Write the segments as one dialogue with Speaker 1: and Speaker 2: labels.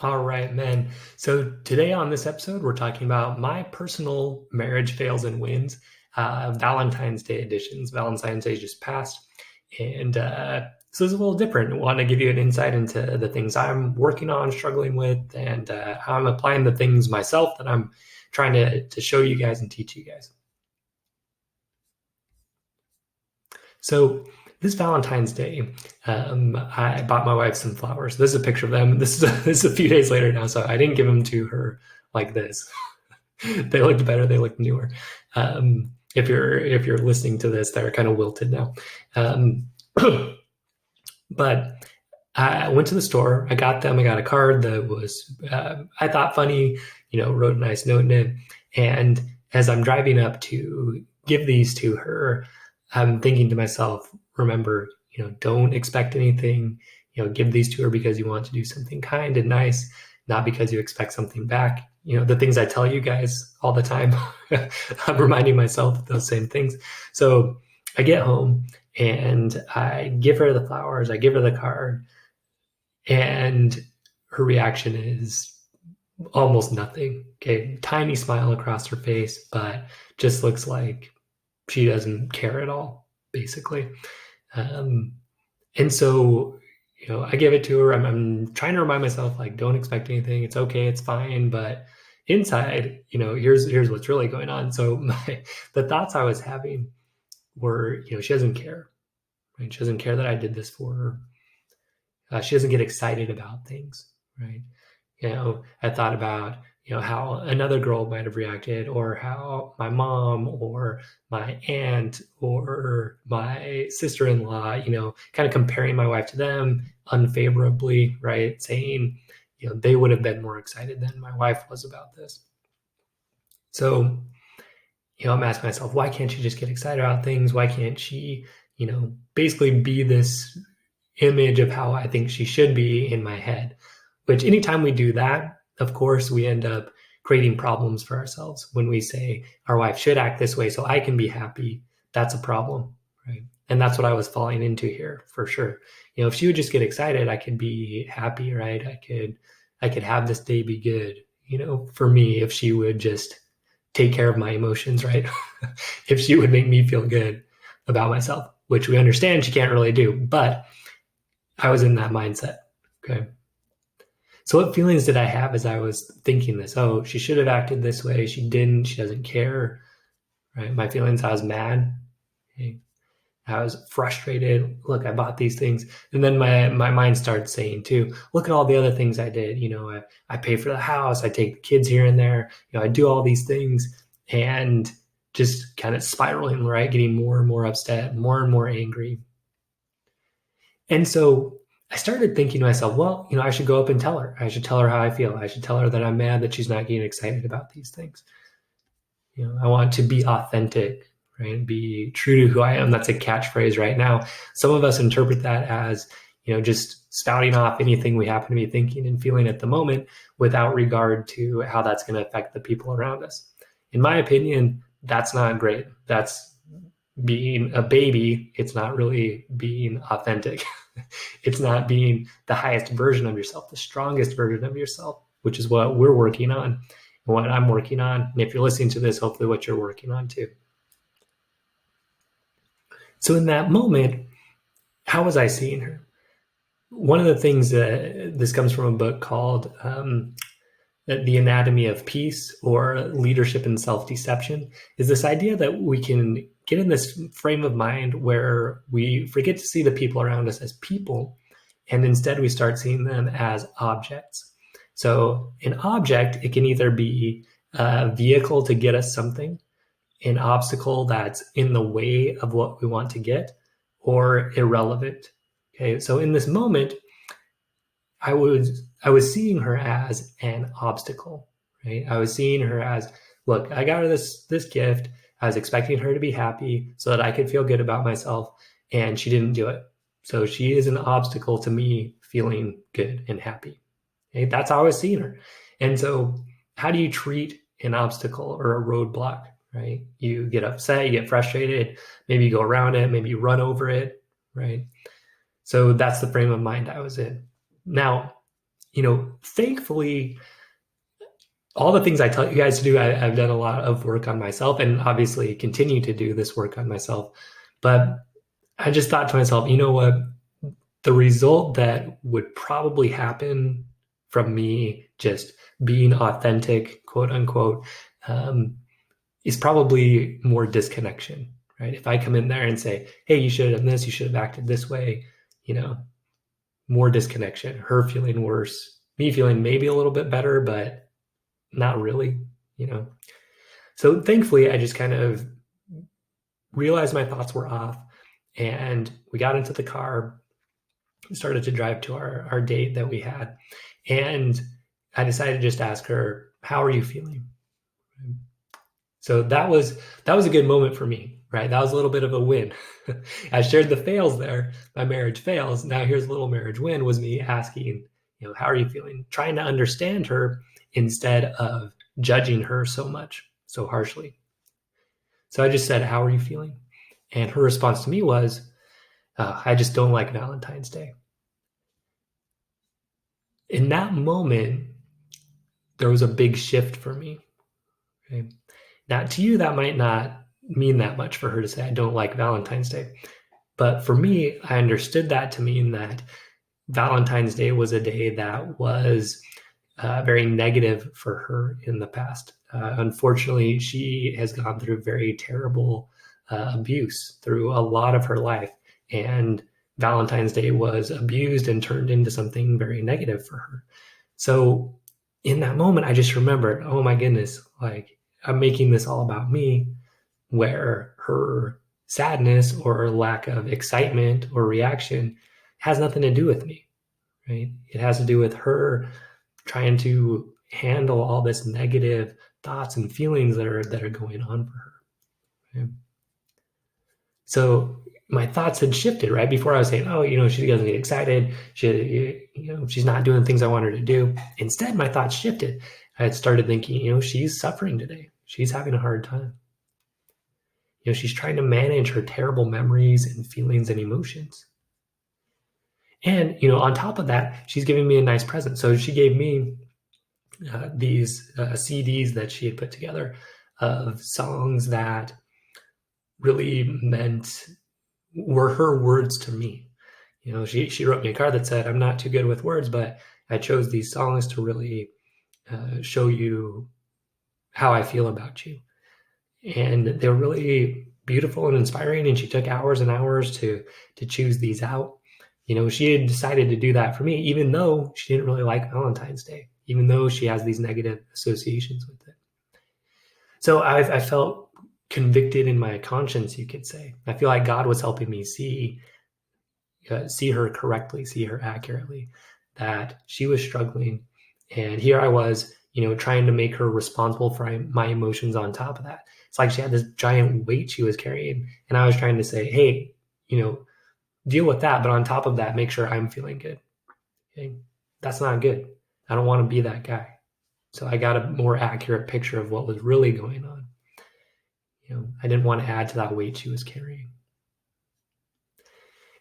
Speaker 1: All right, man. So today on this episode, we're talking about my personal marriage fails and wins, Valentine's Day editions. Valentine's Day just passed, and so it's a little different. I want to give you an insight into the things I'm working on, struggling with, and how I'm applying the things myself that I'm trying to show you guys and teach you guys. So this Valentine's Day, I bought my wife some flowers. This is a picture of them. This is a few days later now, so I didn't give them to her like this. They looked better. They looked newer. If you're listening to this, they're kind of wilted now. Um, but I went to the store. I got them. I got a card that was I thought funny. Wrote a nice note in it. And as I'm driving up to give these to her, I'm thinking to myself, remember, don't expect anything. Give these to her because you want to do something kind and nice, not because you expect something back. The things I tell you guys all the time, I'm reminding myself of those same things. So I get home and I give her the flowers, I give her the card, and her reaction is almost nothing. Okay, tiny smile across her face, but just looks like she doesn't care at all, basically. Um, and so, I give it to her. I'm trying to remind myself, like, don't expect anything. It's okay. It's fine. But inside, here's what's really going on. So the thoughts I was having were, she doesn't care, right? She doesn't care that I did this for her. She doesn't get excited about things, right? I thought about, how another girl might have reacted, or how my mom or my aunt or my sister-in-law, kind of comparing my wife to them unfavorably, right? Saying, they would have been more excited than my wife was about this. So, I'm asking myself, why can't she just get excited about things? Why can't she, basically be this image of how I think she should be in my head? Which anytime we do that, of course, we end up creating problems for ourselves. When we say our wife should act this way so I can be happy, that's a problem, right? And that's what I was falling into here for sure. If she would just get excited, I could be happy, right? I could have this day be good, for me, if she would just take care of my emotions, right? If she would make me feel good about myself, which we understand she can't really do, but I was in that mindset. Okay. So what feelings did I have as I was thinking this? Oh, she should have acted this way. She didn't. She doesn't care. Right? My feelings, I was mad. Okay. I was frustrated. Look, I bought these things. And then my mind started saying too, look at all the other things I did. I pay for the house. I take the kids here and there. I do all these things, and just kind of spiraling, right? Getting more and more upset, more and more angry. And so I started thinking to myself, well, I should go up and tell her. I should tell her how I feel. I should tell her that I'm mad that she's not getting excited about these things. I want to be authentic, right? Be true to who I am. That's a catchphrase right now. Some of us interpret that as, just spouting off anything we happen to be thinking and feeling at the moment without regard to how that's going to affect the people around us. In my opinion, that's not great. That's being a baby. It's not really being authentic. It's not being the highest version of yourself, the strongest version of yourself, which is what we're working on and what I'm working on. And if you're listening to this, hopefully what you're working on too. So in that moment, how was I seeing her? One of the things that this comes from a book called The Anatomy of Peace, or Leadership and Self-Deception, is this idea that we can get in this frame of mind where we forget to see the people around us as people, and instead we start seeing them as objects. So an object, it can either be a vehicle to get us something, an obstacle that's in the way of what we want to get, or irrelevant. Okay, so in this moment, I was seeing her as an obstacle, right? I was seeing her as, look, I got her this gift. I was expecting her to be happy so that I could feel good about myself, and she didn't do it. So she is an obstacle to me feeling good and happy. Okay? That's how I was seeing her. And so how do you treat an obstacle or a roadblock, right? You get upset, you get frustrated, maybe you go around it, maybe you run over it, right? So that's the frame of mind I was in. Now, thankfully, all the things I tell you guys to do, I've done a lot of work on myself and obviously continue to do this work on myself. But I just thought to myself, you know what? The result that would probably happen from me just being authentic, quote unquote, um, is probably more disconnection, right? If I come in there and say, hey, you should have done this, you should have acted this way, more disconnection, her feeling worse, me feeling maybe a little bit better, but not really, you know. So thankfully, I just kind of realized my thoughts were off, and we got into the car, started to drive to our date that we had, and I decided to just ask her, how are you feeling? So that was a good moment for me, right? That was a little bit of a win. I shared the fails there. My marriage fails. Now here's a little marriage win, was me asking, how are you feeling? Trying to understand her instead of judging her so much, so harshly. So I just said, how are you feeling? And her response to me was, I just don't like Valentine's Day. In that moment, there was a big shift for me. Okay? Now, to you, that might not mean that much for her to say, I don't like Valentine's Day. But for me, I understood that to mean that Valentine's Day was a day that was very negative for her in the past. Unfortunately, she has gone through very terrible abuse through a lot of her life. And Valentine's Day was abused and turned into something very negative for her. So in that moment, I just remembered, oh my goodness, like I'm making this all about me, where her sadness or lack of excitement or reaction has nothing to do with me, right? It has to do with her trying to handle all this negative thoughts and feelings that are going on for her. Right? So my thoughts had shifted, right? Before I was saying, oh, she doesn't get excited. She's not doing things I want her to do. Instead, my thoughts shifted. I had started thinking, she's suffering today. She's having a hard time. She's trying to manage her terrible memories and feelings and emotions. And, on top of that, she's giving me a nice present. So she gave me these CDs that she had put together of songs that really were her words to me. She wrote me a card that said, I'm not too good with words, but I chose these songs to really show you how I feel about you. And they're really beautiful and inspiring. And she took hours and hours to choose these out. She had decided to do that for me, even though she didn't really like Valentine's Day, even though she has these negative associations with it. So I felt convicted in my conscience, you could say. I feel like God was helping me see her correctly, see her accurately, that she was struggling. And here I was, trying to make her responsible for my emotions on top of that. It's like she had this giant weight she was carrying. And I was trying to say, hey, deal with that. But on top of that, make sure I'm feeling good. Okay? That's not good. I don't want to be that guy. So I got a more accurate picture of what was really going on. I didn't want to add to that weight she was carrying.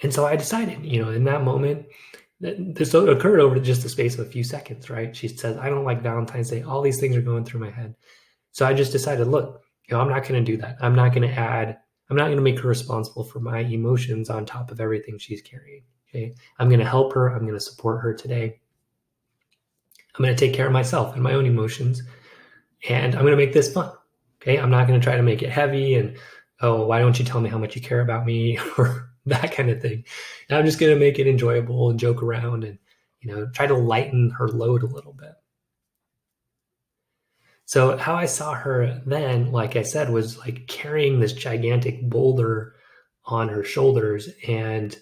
Speaker 1: And so I decided, in that moment, this occurred over just the space of a few seconds, right? She says, I don't like Valentine's Day. All these things are going through my head. So I just decided, look, I'm not going to do that. I'm not going to make her responsible for my emotions on top of everything she's carrying. Okay. I'm going to help her. I'm going to support her today. I'm going to take care of myself and my own emotions. And I'm going to make this fun. Okay. I'm not going to try to make it heavy and, oh, why don't you tell me how much you care about me or that kind of thing. And I'm just going to make it enjoyable and joke around and, try to lighten her load a little bit. So how I saw her then, like I said, was like carrying this gigantic boulder on her shoulders. And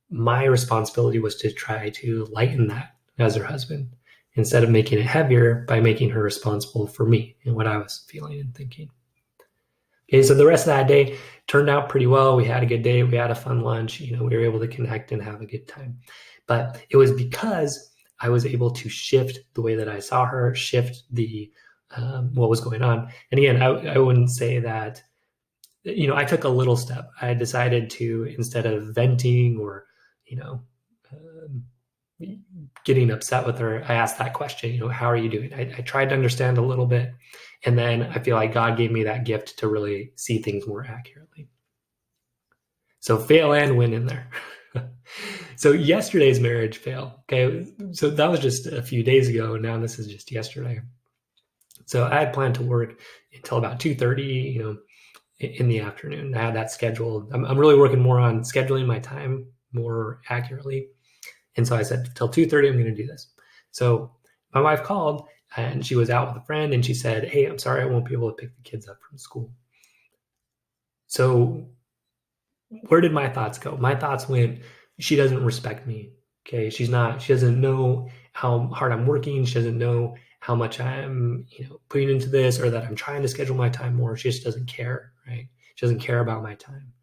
Speaker 1: my responsibility was to try to lighten that as her husband, instead of making it heavier by making her responsible for me and what I was feeling and thinking. Okay, so the rest of that day turned out pretty well. We had a good day. We had a fun lunch. We were able to connect and have a good time. But it was because I was able to shift the way that I saw her, shift the what was going on. And again, I wouldn't say that, I took a little step. I decided to, instead of venting or, getting upset with her, I asked that question, how are you doing? I tried to understand a little bit. And then I feel like God gave me that gift to really see things more accurately. So fail and win in there. So yesterday's marriage fail. Okay. So that was just a few days ago. And now this is just yesterday. So I had planned to work until about 2:30, in the afternoon. I had that scheduled. I'm really working more on scheduling my time more accurately. And so I said, till 2:30, I'm going to do this. So my wife called and she was out with a friend and she said, hey, I'm sorry, I won't be able to pick the kids up from school. So where did my thoughts go? My thoughts went, she doesn't respect me. Okay. She doesn't know how hard I'm working. She doesn't know how much I'm, putting into this, or that I'm trying to schedule my time more. She just doesn't care. Right. She doesn't care about my time.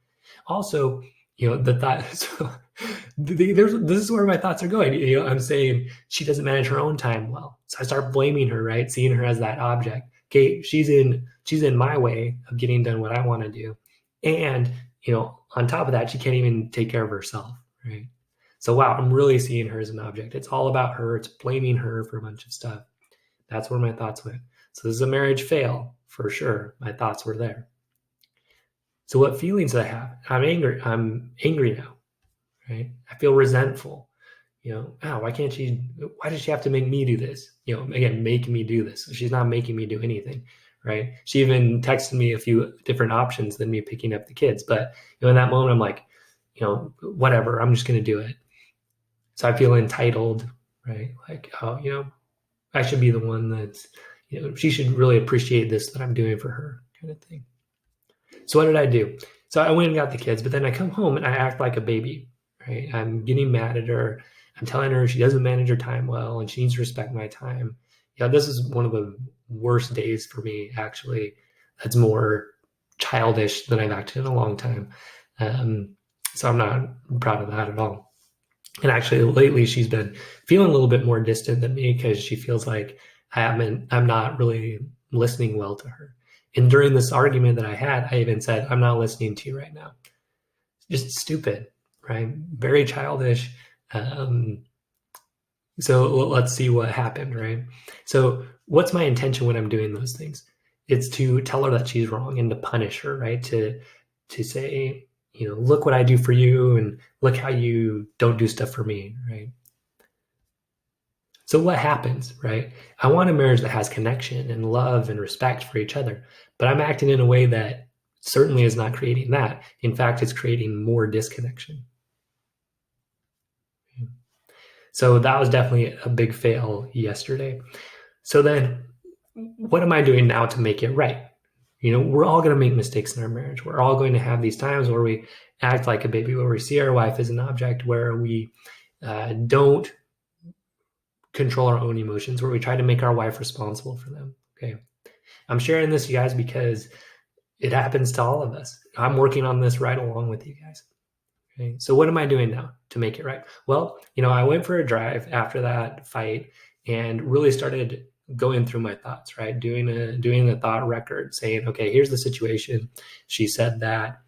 Speaker 1: Also, the thought, so this is where my thoughts are going. I'm saying she doesn't manage her own time well. So I start blaming her, right? Seeing her as that object. Okay. She's in my way of getting done what I want to do. And, on top of that, she can't even take care of herself, right? So, wow, I'm really seeing her as an object. It's all about her. It's blaming her for a bunch of stuff. That's where my thoughts went. So this is a marriage fail for sure. My thoughts were there. So what feelings do I have? I'm angry. I'm angry now, right? I feel resentful. Why does she have to make me do this? Again, make me do this. She's not making me do anything, right? She even texted me a few different options than me picking up the kids. But, in that moment, I'm like, whatever, I'm just going to do it. So I feel entitled, right? Like, oh, I should be the one that's, she should really appreciate this that I'm doing for her, kind of thing. So what did I do? So I went and got the kids, but then I come home and I act like a baby, right? I'm getting mad at her. I'm telling her she doesn't manage her time well and she needs to respect my time. This is one of the worst days for me, actually. That's more childish than I've acted in a long time. So I'm not proud of that at all. And actually, lately she's been feeling a little bit more distant than me because she feels like I'm not really listening well to her. And during this argument that I had, I even said, I'm not listening to you right now. Just stupid, right? Very childish. So let's see what happened, right? So what's my intention when I'm doing those things? It's to tell her that she's wrong and to punish her, right? To say, look what I do for you and look how you don't do stuff for me, right? So what happens, right? I want a marriage that has connection and love and respect for each other, but I'm acting in a way that certainly is not creating that. In fact, it's creating more disconnection. So that was definitely a big fail yesterday. So then what am I doing now to make it right? We're all going to make mistakes in our marriage. We're all going to have these times where we act like a baby, where we see our wife as an object, where we don't control our own emotions, where we try to make our wife responsible for them. Okay. I'm sharing this, you guys, because it happens to all of us. I'm working on this right along with you guys. Okay. So what am I doing now to make it right? Well, I went for a drive after that fight and really started going through my thoughts, right? Doing a thought record, saying, okay, here's the situation. She said that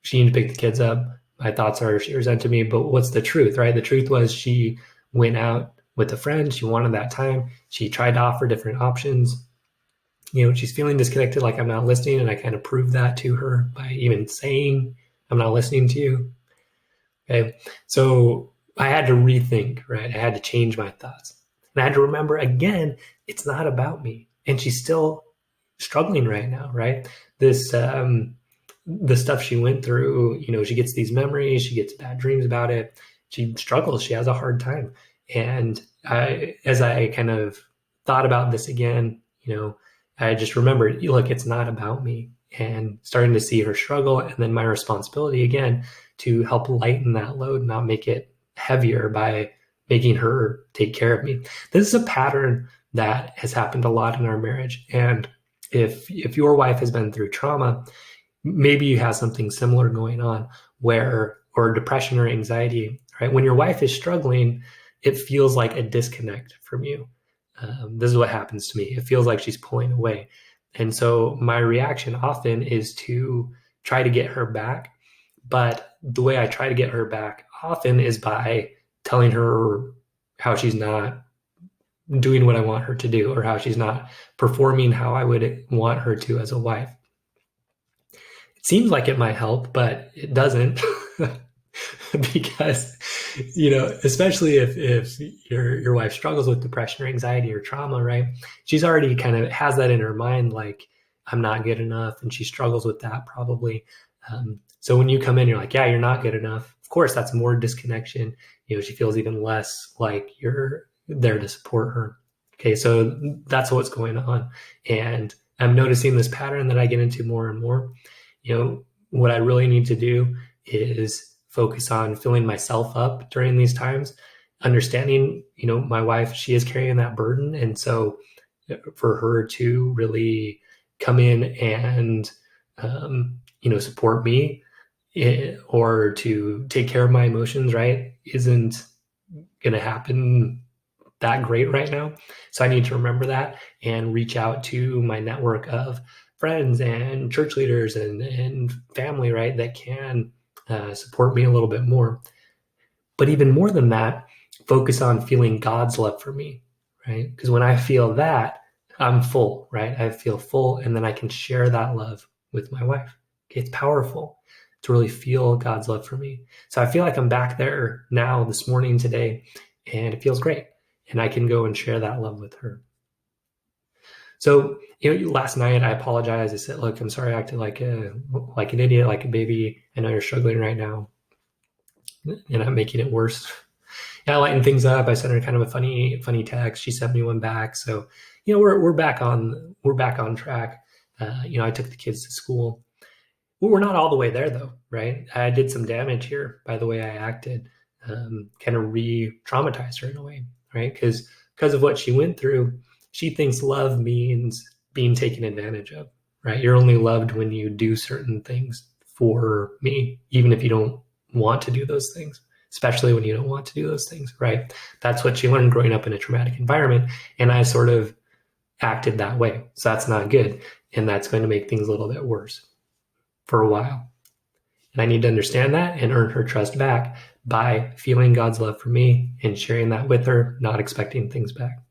Speaker 1: she needed to pick the kids up. My thoughts are she resented me, but what's the truth, right? The truth was she went out with a friend. She wanted that time. She tried to offer different options. She's feeling disconnected, like I'm not listening. And I kind of proved that to her by even saying, I'm not listening to you. Okay. So I had to rethink, right? I had to change my thoughts. And I had to remember again, it's not about me. And she's still struggling right now, right? This, the stuff she went through, she gets these memories, she gets bad dreams about it. She struggles. She has a hard time. And as I kind of thought about this again, I just remembered, look, it's not about me, and starting to see her struggle. And then my responsibility again to help lighten that load, not make it heavier by making her take care of me. This is a pattern that has happened a lot in our marriage. And if your wife has been through trauma, maybe you have something similar going on or depression or anxiety, right? When your wife is struggling, it feels like a disconnect from you. This is what happens to me. It feels like she's pulling away. And so my reaction often is to try to get her back. But the way I try to get her back often is by telling her how she's not doing what I want her to do, or how she's not performing how I would want her to as a wife. It seems like it might help, but it doesn't. Because, especially if your wife struggles with depression or anxiety or trauma, right? She's already kind of has that in her mind, like, I'm not good enough, and she struggles with that probably. So when you come in, you're like, yeah, you're not good enough. Of course, that's more disconnection. She feels even less like you're there to support her. Okay, so that's what's going on. And I'm noticing this pattern that I get into more and more. What I really need to do is focus on filling myself up during these times, understanding, my wife, she is carrying that burden. And so for her to really come in and, support me, or to take care of my emotions, right, isn't going to happen that great right now. So I need to remember that and reach out to my network of friends and church leaders and family, right, that can support me a little bit more. But even more than that, focus on feeling God's love for me, right? Because when I feel that, I'm full, right? I feel full, and then I can share that love with my wife. Okay, it's powerful to really feel God's love for me. So I feel like I'm back there now this morning, today, and it feels great. And I can go and share that love with her. So, last night I apologized. I said, look, I'm sorry I acted like an idiot, like a baby. I know you're struggling right now, and I'm making it worse. Yeah, I lightened things up. I sent her kind of a funny text. She sent me one back. So, we're back on track. I took the kids to school. Well, we're not all the way there though, right? I did some damage here by the way I acted, kind of re-traumatized her in a way, right? Because of what she went through, she thinks love means being taken advantage of, right? You're only loved when you do certain things for me, even if you don't want to do those things, especially when you don't want to do those things, right? That's what she learned growing up in a traumatic environment. And I sort of acted that way. So that's not good. And that's going to make things a little bit worse for a while. And I need to understand that and earn her trust back by feeling God's love for me and sharing that with her, not expecting things back.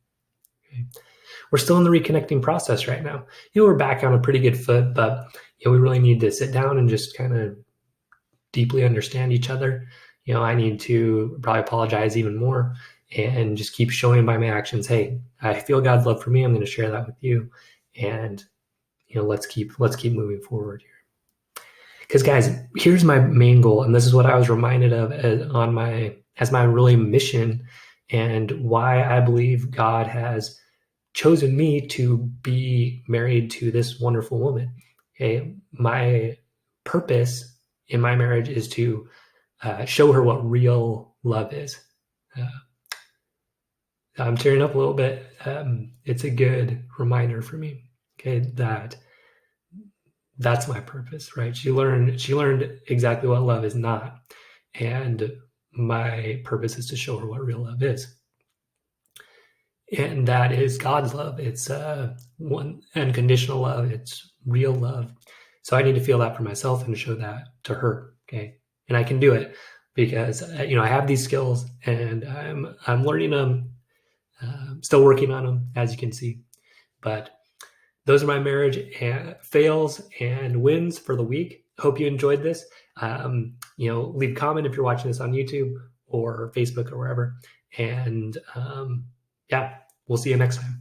Speaker 1: Okay. We're still in the reconnecting process right now. We're back on a pretty good foot, but we really need to sit down and just kind of deeply understand each other. I need to probably apologize even more and just keep showing by my actions, hey, I feel God's love for me. I'm going to share that with you. And, let's keep moving forward here. Because guys, here's my main goal, and this is what I was reminded of as my really mission, and why I believe God has chosen me to be married to this wonderful woman. Okay, my purpose in my marriage is to show her what real love is. I'm tearing up a little bit. It's a good reminder for me. Okay, that's my purpose, right? She learned exactly what love is not. And my purpose is to show her what real love is. And that is God's love. It's one unconditional love. It's real love. So I need to feel that for myself and show that to her. Okay. And I can do it because, I have these skills and I'm learning them, still working on them, as you can see. But those are my marriage fails and wins for the week. Hope you enjoyed this. Leave a comment if you're watching this on YouTube or Facebook or wherever. And yeah, we'll see you next time.